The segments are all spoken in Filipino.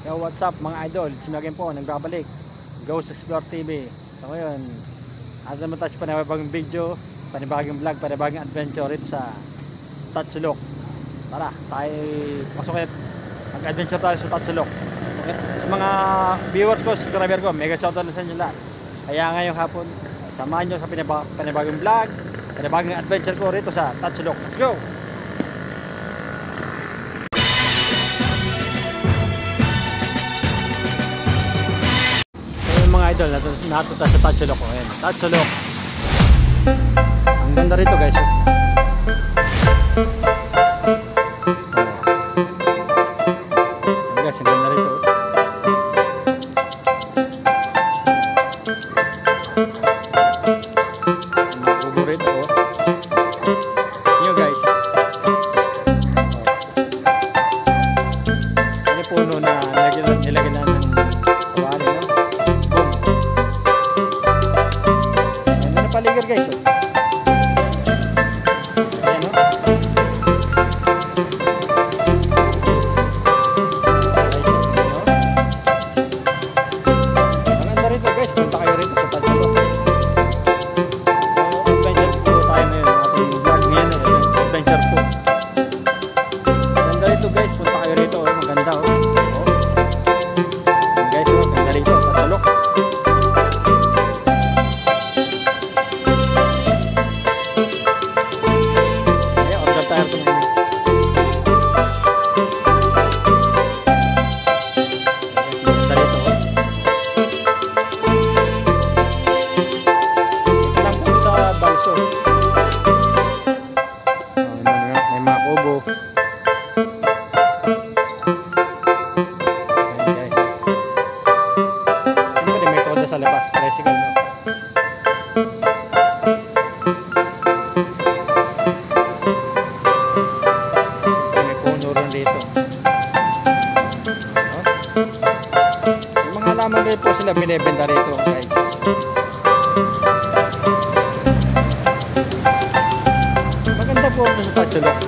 Yo, what's up mga idol? Simagin po, nagbabalik Ghost Explore TV. So ngayon, ato naman tayo sa panibagong video, panibagong vlog, panibagong adventure ito sa Tatsulok. Tara, tayo pasok ulit. Mag-adventure tayo sa Tatsulok. Sa mga viewers ko, subscriber ko, mega shoutout sa inyo lahat. Kaya ngayong hapon, samahan nyo sa panibagong vlog, panibagong adventure ko rito sa Tatsulok. Let's go! Mga idol, natuta sa Tatsulok. Ayan, Tatsulok. Ang ganda rito guys. Guys, ang ganda rito. Makubo rito. Nyo guys. Ano puno na nilagyan na ng sawali, no? Paligar guys. Ayan, no? Maganda rito guys, punta kayo rito sa Tatsulok. So adventure po tayo ngayon, ating vlog ngayon, adventure po. Maganda rito guys, punta kayo rito. Maganda guys, maganda rito Tatsulok. May mga kubo. Ayan guys. Siyempre may toda sa labas, tricycle, no? May puno rin dito. Yung mga halaman rin po sila binibenta rito guys. Maganda po sa Tatsulok.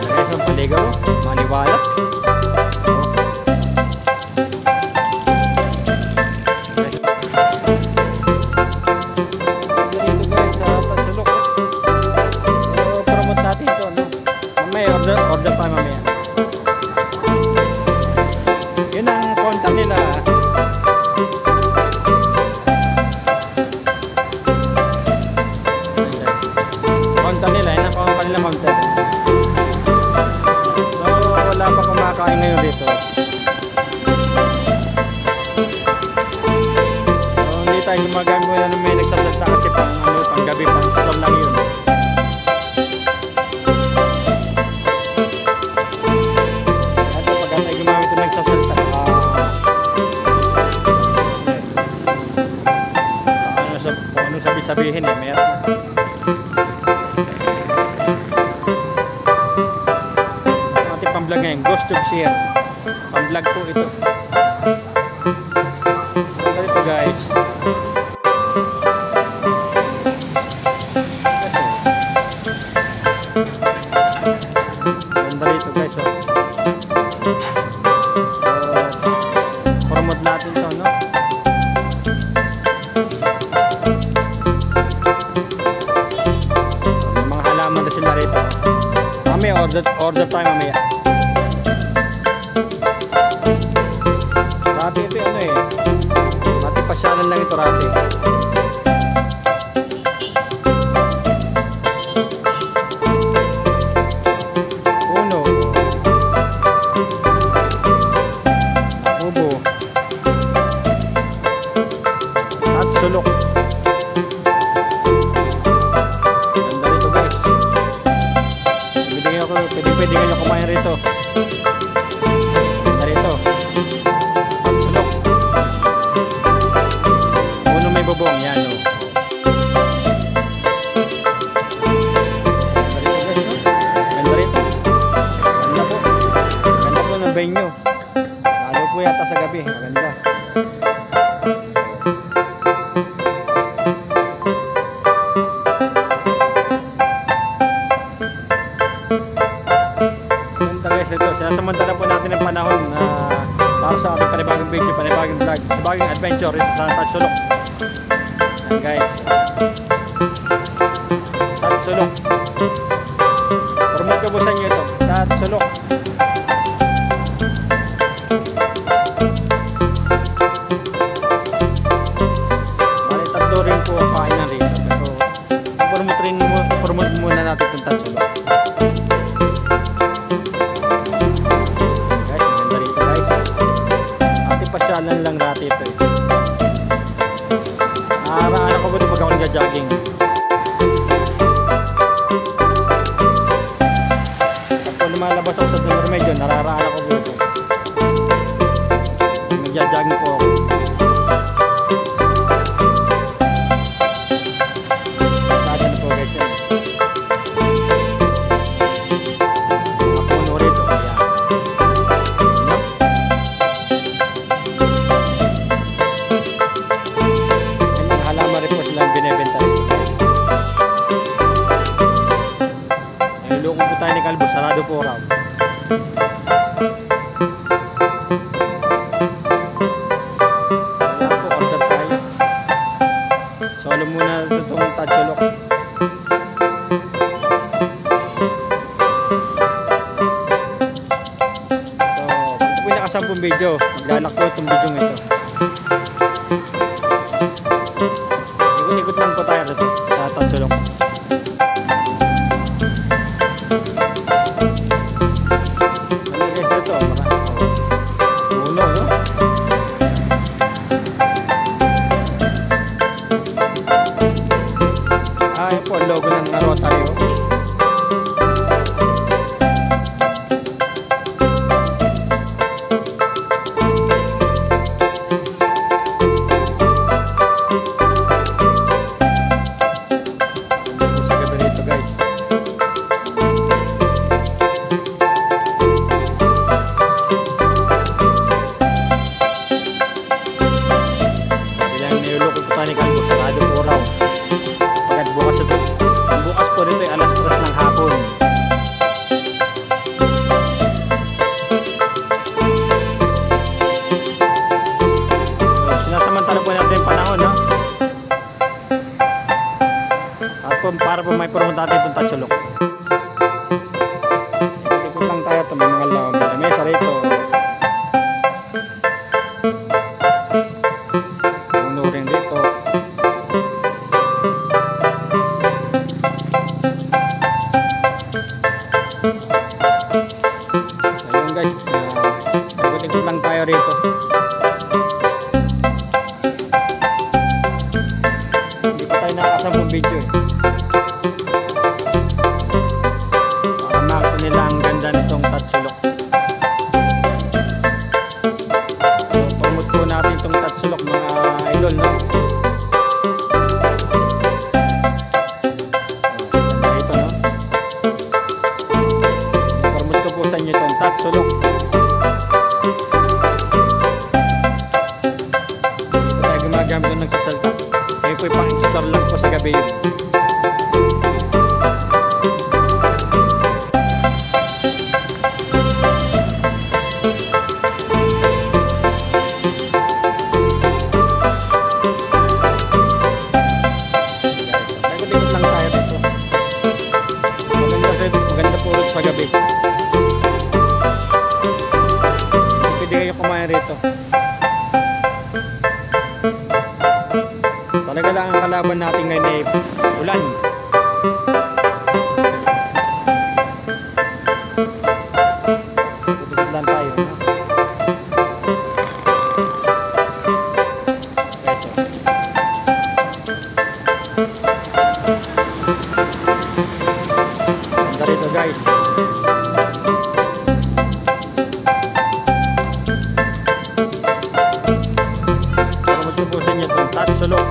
Guys, ang paligaw, maliwalas. Dito guys sa Tatsulok. So promote natin ito, no? Mamaya order pa mamaya. Yun ang contact nila. Contact nila, yun ang kanilang contact. So wala pa kumakain ngayon dito. So hindi tayo gumagamit na may nagsasalta kasi pang gabi, pang store lang yun. Ito pag tayo gumamit na nagsasalta, ano sabi-sabihin eh, meron. Ating pang-vlog ngayon, Ghost Tube Share. Pang-vlog po ito. Ganda rito guys. Ganda rito guys, oh. So promote natin ito, no? May mga halaman na sila rito. Mamaya order tayo mamaya. Rati ito ano eh. Rati pasyalan lang ito rati. Puno. Kubo. Tatsulok. Ganda rito guys. Pwede kayo kumain rito. Narito Tatsulok. Puno may bubong. Yan o. Ganda rito. Ganda po. Ganda po ng venue. Lalo po yata sa gabi. Maganda. guys, ito sa sinasamantala po natin ang panahon na para sa ating panibagong video, panibagong vlog, panibagong adventure dito sa Tatsulok. Ayan guys, Tatsulok. Promote ko po sa inyo ito, Tatsulok. Bali tatlo rin po ang kainan rito, pero promote muna natin itong Tatsulok. Pasyalan lang natin ito eh. Nakakaanak ko ba ito pag ako nag-jogging. Kapag lumalabas ako sa Dolor Medyo, nararaanak ko ba ito. Nag-jogging po ako. Saan na po guys yan. Mapuno rito. Ayan. Binibenta rin po guys. Niluloko po tayo ni Kalbo, sarado po raw. Kaya po, order tayo. Solo muna itong Tatsulok. So, ito po yung nakasampung video. Maglalak po itong video ito. Ikot lang po tayo dito sa Tatsulok. Ano guys ito? Uno, no? Ayun po, logo ng Rotary. Ni Kalbo, sarado po raw. Pagkat bukas ito, ang bukas po rito ay alas 3 ng hapon. So, sinasamantala po natin yung panahon, no? At po, para po may promote natin itong Tatsulok. Ikot lang tayo ito, may mga lamesa rito. Ikot lang tayo rito. Hindi pa tayo nakakasampung video eh. Baka makita nila ang ganda nitong Tatsulok. So, promote po natin itong Tatsulok mga idol, no? Ito, no? Promote ko po sa inyo itong Tatsulok. Gamit ko nagsasalta. Kayo po ipang-explore lang po sa gabi yun. Ikot-ikot lang tayo dito. Maganda po ulit sa gabi. Pwede kayo kumain rito. Talaga lang ang kalaban natin ngayon ay ulan. Tutulad lang tayo. Eso. Ganda rito guys. Promote po sa inyo itong Tatsulok.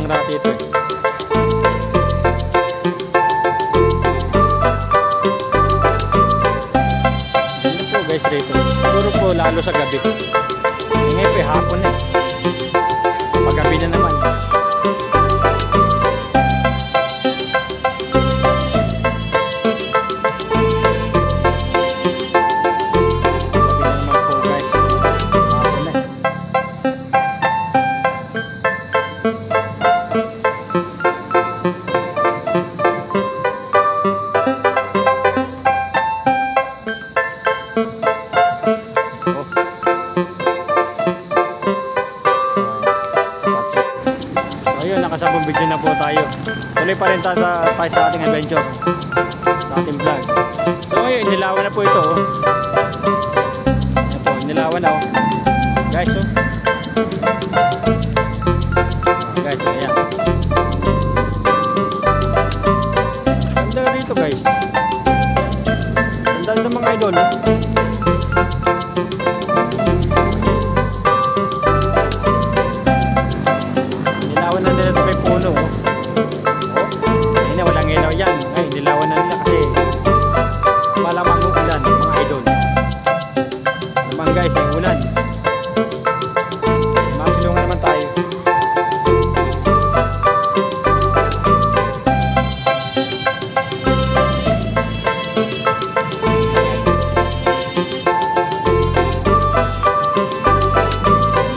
ang rati ito eh. Ganyan po guys rito. Siguro po lalo sa gabi. Ngayon po hapon na. Paggabi na naman. Nakasabong video na po tayo. Tuloy pa rin tayo sa ating adventure, sa ating vlog. So ngayon, inilawan na po ito oh. Ayan po, inilawan na oh. Guys oh. Guys oh, ayan. Ganda rito guys. Ganda ng mga idol oh. Puno oh. Ayun na, walang ilaw yan. Ay, nilawan na nila kasi malamang ulan mga idol. Naman guys, ay ulan. Masilungan naman tayo.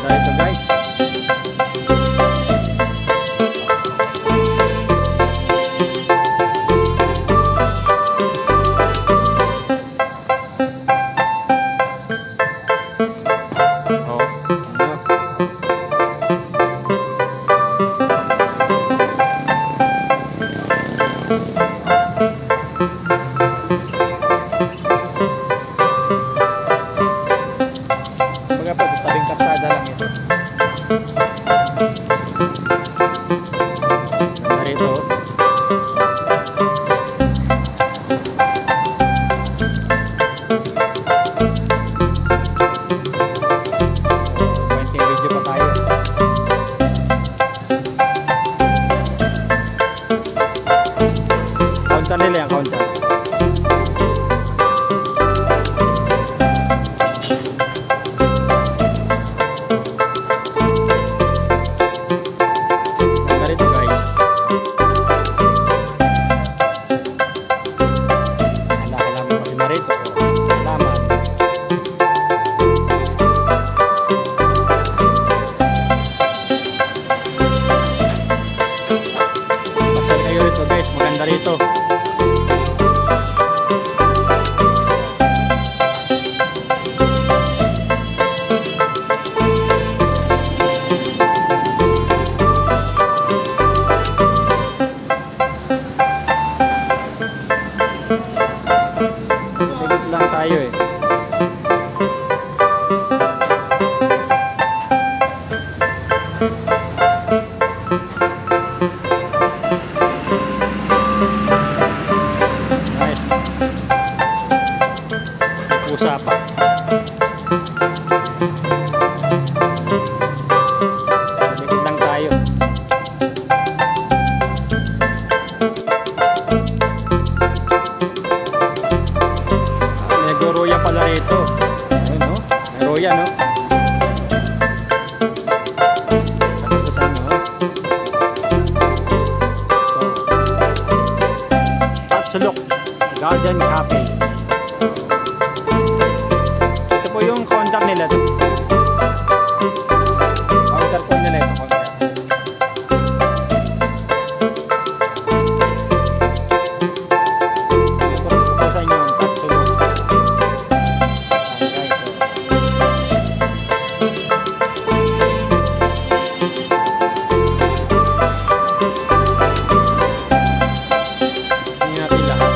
Dito guys. Tabing karsada lang ito. Ganda rito. Konting video pa tayo. Counter nila yan, counter. Maganda rito. Dito lang tayo eh. Usapa. Likod lang tayo. May roya pala rito. Ayun no? May roya no? Katapusan no? Tatsulok Garden Cafe. Ito po yung counter nila to. Counter po nila ito, counter. Ito po sa inyo ang tatsulok. Tingnan natin lahat.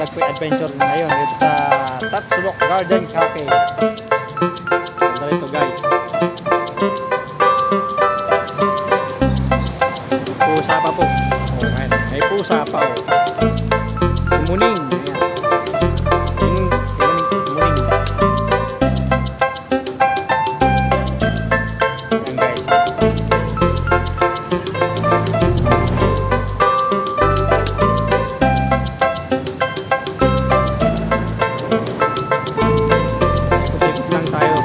vlog po yung adventure ngayon dito sa Tatsulok Garden Cafe. Ganda rito guys. Pusa pa po. Oh, may pusa pa oh. Sumuning. Sumuning. Ayan guys. Ikot-ikot lang tayo.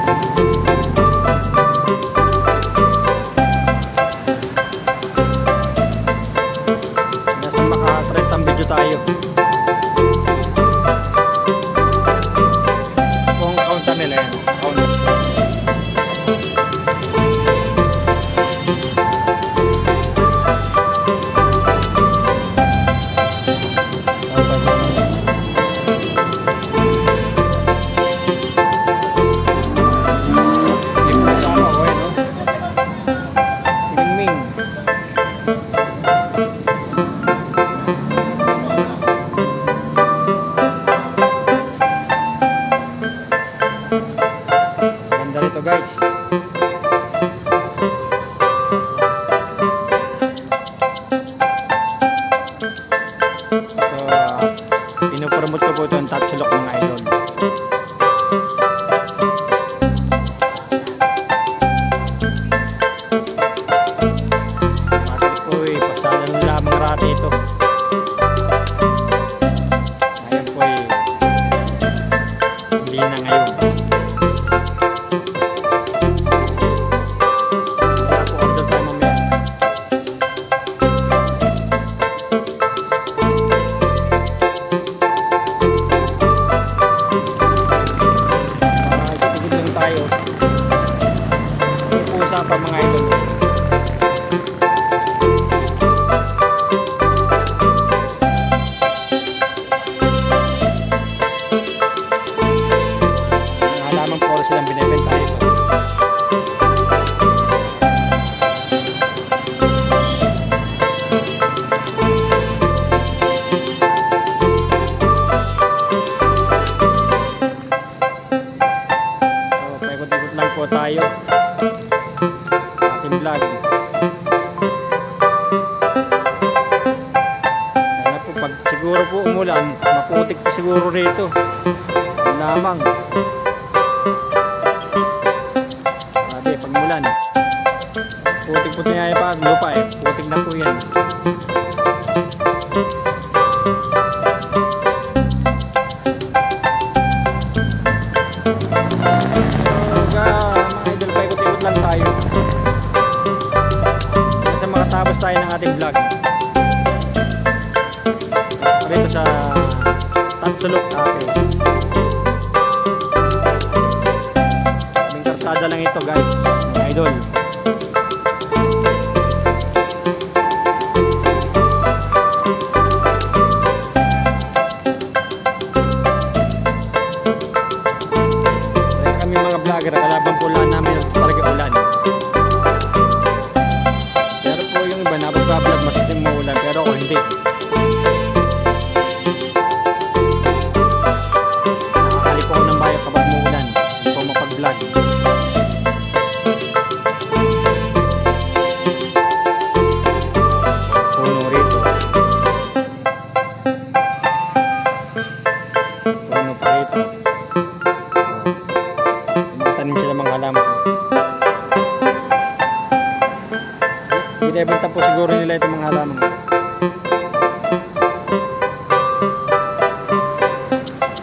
Nasa maka-30 video tayo. Kung counter nila yan. Counter. Ganda rito guys. So pinopromote ko po ito ang Tatsulok mga idol. Bakit po pasalan lamang rati ito. Ngayon po hindi na ngayon. Pa mga idol. Mga halamang puro silang binibenta ito. So, paikot-ikot lang po tayo. Vlog. Kaya po pag siguro po umulan, maputik po siguro rito. Lamang. Sabi pag umulan, putik po niya pa lupa eh. Putik na po yan. So, mga idol, paikot-ikot lang tayo. Makatapos tayo ng ating vlog dito sa Tatsulok Cafe. Kaming karsada lang ito guys mga idol. Kami mga vlogger, kalaban po lang namin talaga ulan. Nagbablog masisim mo ulan pero ako hindi. Nakakalip ako ng bayo kapag muulan. Hindi po mapag-vlog. Puno rito. Puno pa rito. Tumatanim sila mga halaman. Binibenta po siguro nila itong mga halaman.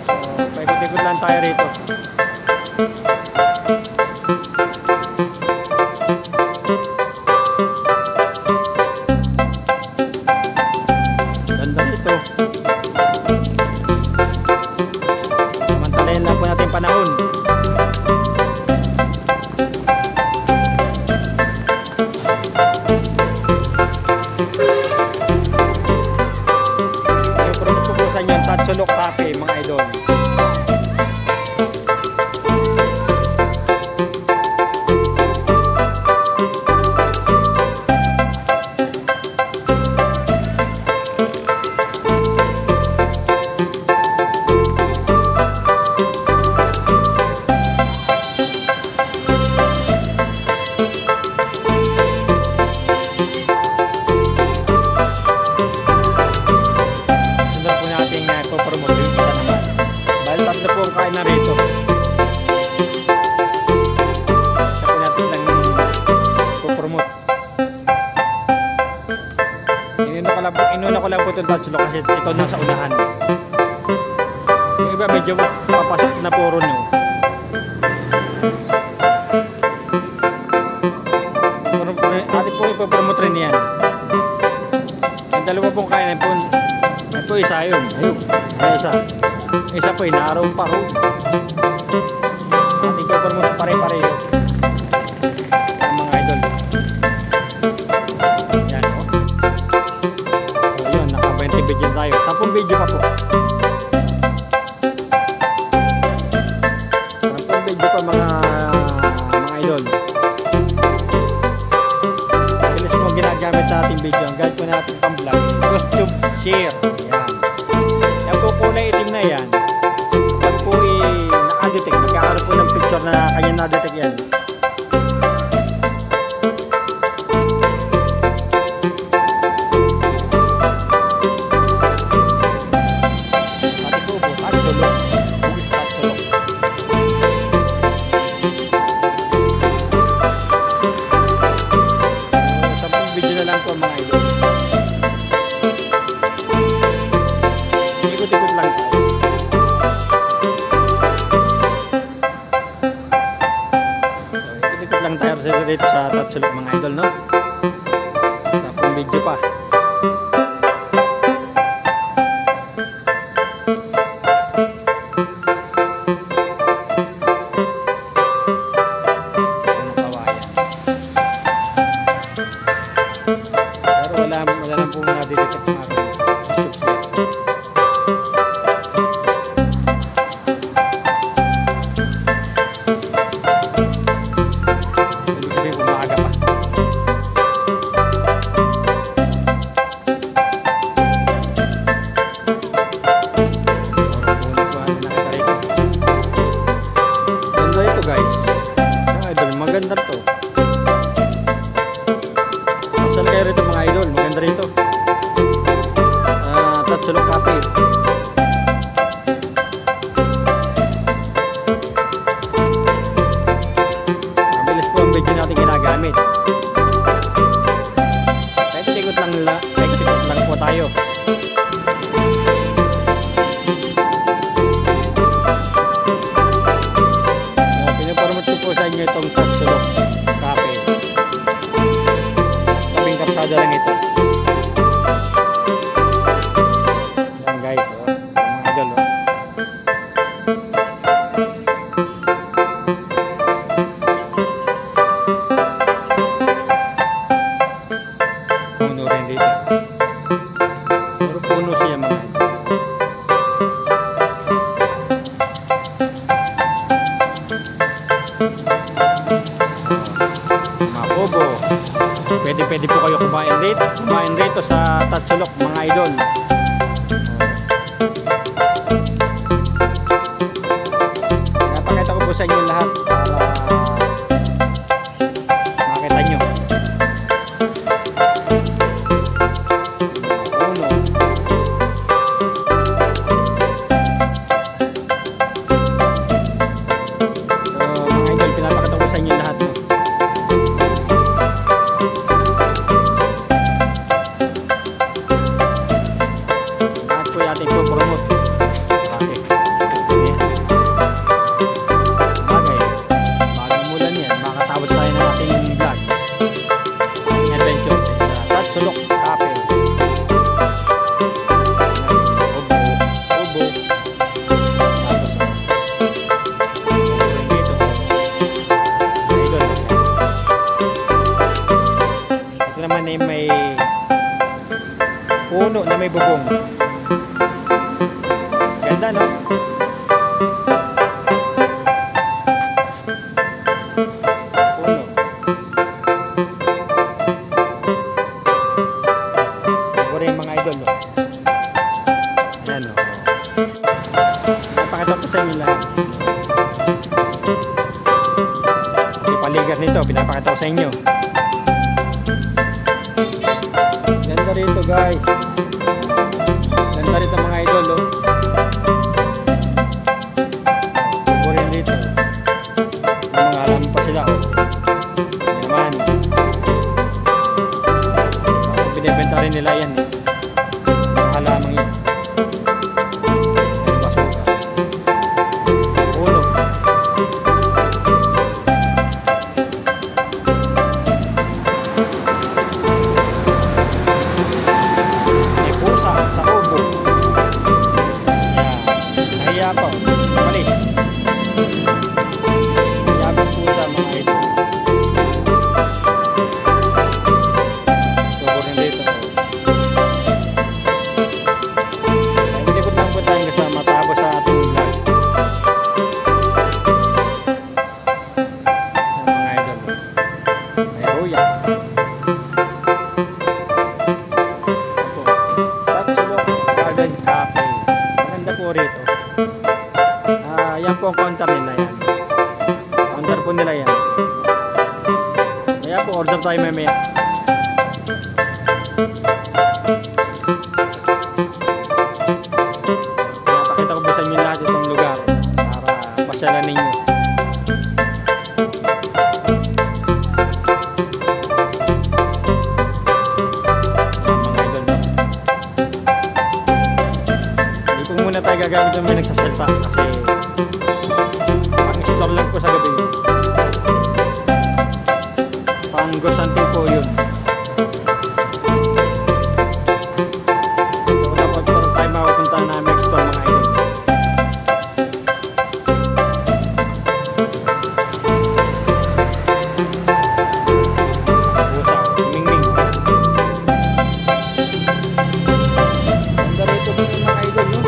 So, paikot-ikot lang tayo rito. Ganda rito. Samantalayan lang po natin panahon. Tatsulok Cafe mga idol. yung touch lock kasi ito nang sa unahan. Yung iba medyo papasok na puro nyo. Ate po ipapromote rin yan. Yung dalawa pong kaya po. Ito isa yun. Ayun. Ay isa. Isa po inaaraw pa ro. Ate ipapromote pare-pareho. Ang mga idol. Yan o. So yun, naka 20 video tayo. 10 video pa po. 10 video pa mga idol. Ginagamit sa ating video. Ang guide po natin pang vlog. Costume share. Yan. Yan po kulay itim na yan. Pag po na-detect, magkakaroon po ng picture na kanya na-detect yan. Pati po po, tatsulok. Bugis tatsulok. Video na lang po mga idol. Ikot-ikot lang tayo. So, ikot-ikot lang tayo dito sa Tatsulok mga idol, no? Sa pang video pa. Wala lang po nadidetect ng aking costume share. Ibig sabihin po maaga pa. Ganda ito guys. Mga idol, maganda to. Saan kayo rito mga idol? Maganda rito. Tatsulok Cafe. Mabilis po ang video natin ginagamit. Kahit ikot lang po tayo. Pinapromote ko po sa inyo itong Tatsulok Cafe. Tabing kapsada lang ito. Yan guys, oh. Mga idol, oh. Puno rin dito. Puro puno siya mga idol. Mga bobo. Pwede po kayo kumain rito sa Tatsulok mga idol. Pinapakita ko po sa inyo lahat para makita nyo. Uno. So mga idol, pinapakita ko sa inyo lahat. Ating po promote. Okay. Bagay. Bagong mulan yan. Makatapos tayo ng ating vlog. Ating adventure. Tatsulok Cafe. Obo. Tapos dito. Ito naman ay may puno na may bubong. Ganda, no? Puno. Ito rin mga idol, no? Ayan, no? Napakita ko sa inyo lahat. Ipaligar nito, pinapakita ko sa inyo. Ganda rito guys. Ganda rito mga idol, no? Binibenta rin nila yan. po rito. Yan po ang counter nila yan. Counter po nila yan. Kaya po order tayo mamaya. Kaya pakita ko po sa inyo lahat itong lugar para pasyalan ninyo. Muna tayo gagamit ng may nagsasalta kasi pang-explore lang po sa gabi, pang-ghost hunting po yun. So wala po tayo makapunta na may explore mga idol. Pusa, mingming ganda rito po yung mga idol, no?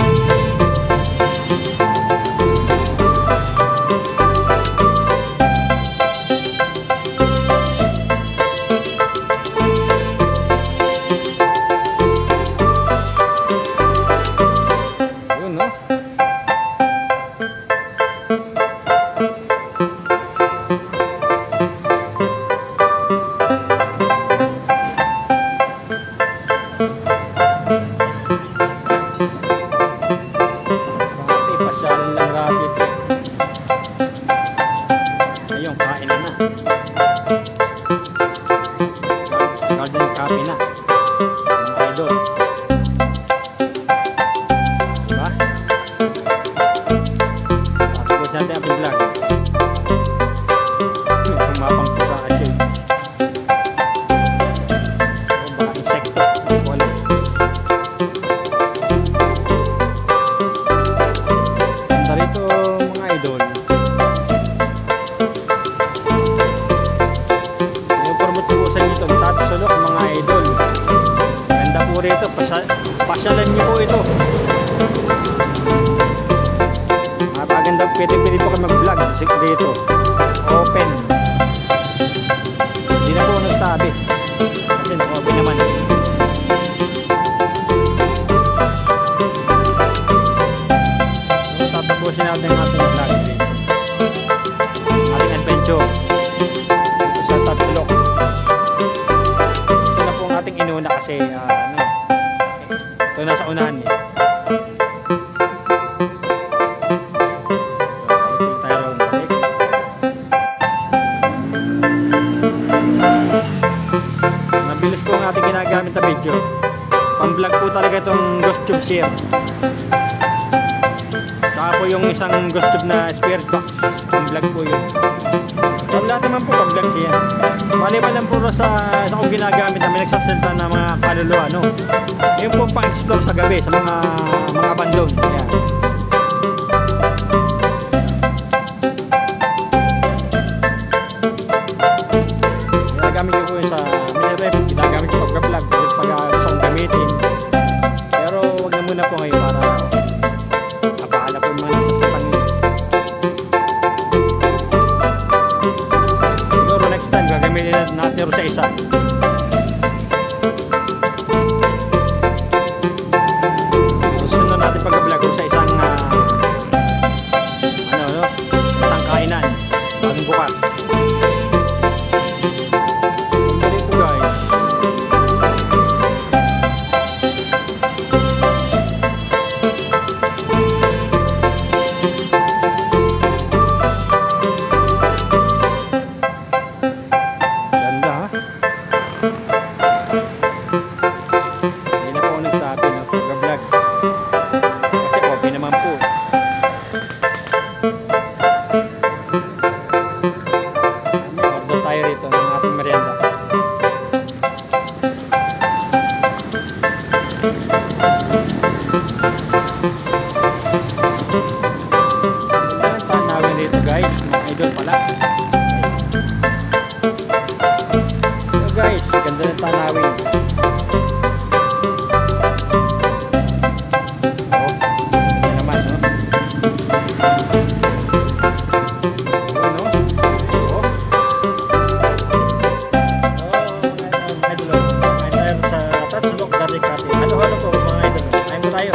Garden coffee na mga idol, diba? Tapos natin ang vlog kumapang po sa shades o baka insekto, hindi ko alam. Ganda rito mga idol. Tatsulok mga idol, ganda po rito, pasyalan nyo po ito. Napaganda, pwede po kayo mag vlog dito, open, hindi na po nagsabi kasi open naman. So, tatapusin natin ang ating vlog dito, ating adventure dito sa Tatsulok. Inuna kasi ito nasa unahan niya. Mabilis po ang ating ginagamit na video. Pang-vlog po talaga itong ghost tube share. Saka po yung isang ghost tube na spirit box, pang-vlog po yun. Pero lahat naman po pang-vlog siya. Maliban lang puro sa kong ginagamit na may nagsasalita na mga kaluluwa, no? Yun po pang-explore sa gabi sa mga abandon. Ayan. Ginagamit ko po yun sa minirep, ginagamit ko pag-vlog, pag gusto kong gamitin. Pero wag na muna po ngayon para napahala po yung mga nagsasalita nyo. Siguro next time gagamitin natin sa isa. Susunod natin pag-vlog sa isang isang kainan bagong bukas. Dito guys, ganda ha. Hindi na po ako nagsabi ng pag-vlog kasi okay naman po. May order tayo rito ng ating merienda. Tanawin rito guys, mga idol pala. So guys, ganda ng tanawin. Halo-halo po mga idol. Kain po tayo.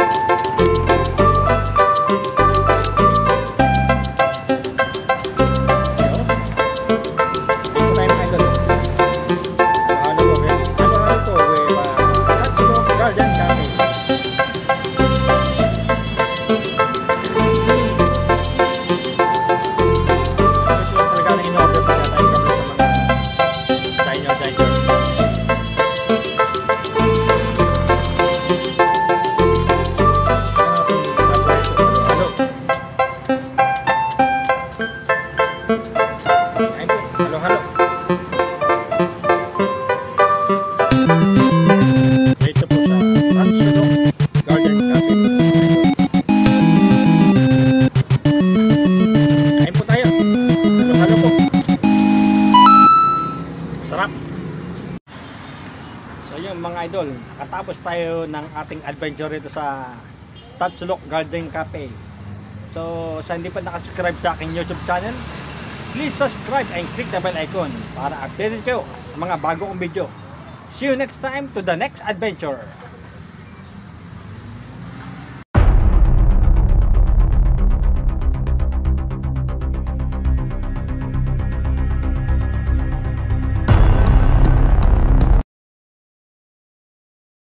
So yung mga idol, nakatapos tayo ng ating adventure rito sa Tatsulok Garden Cafe. So sa hindi pa nakasubscribe sa aking YouTube channel, please subscribe and click the bell icon para updated kayo sa mga bago kong video. See you next time to the next adventure.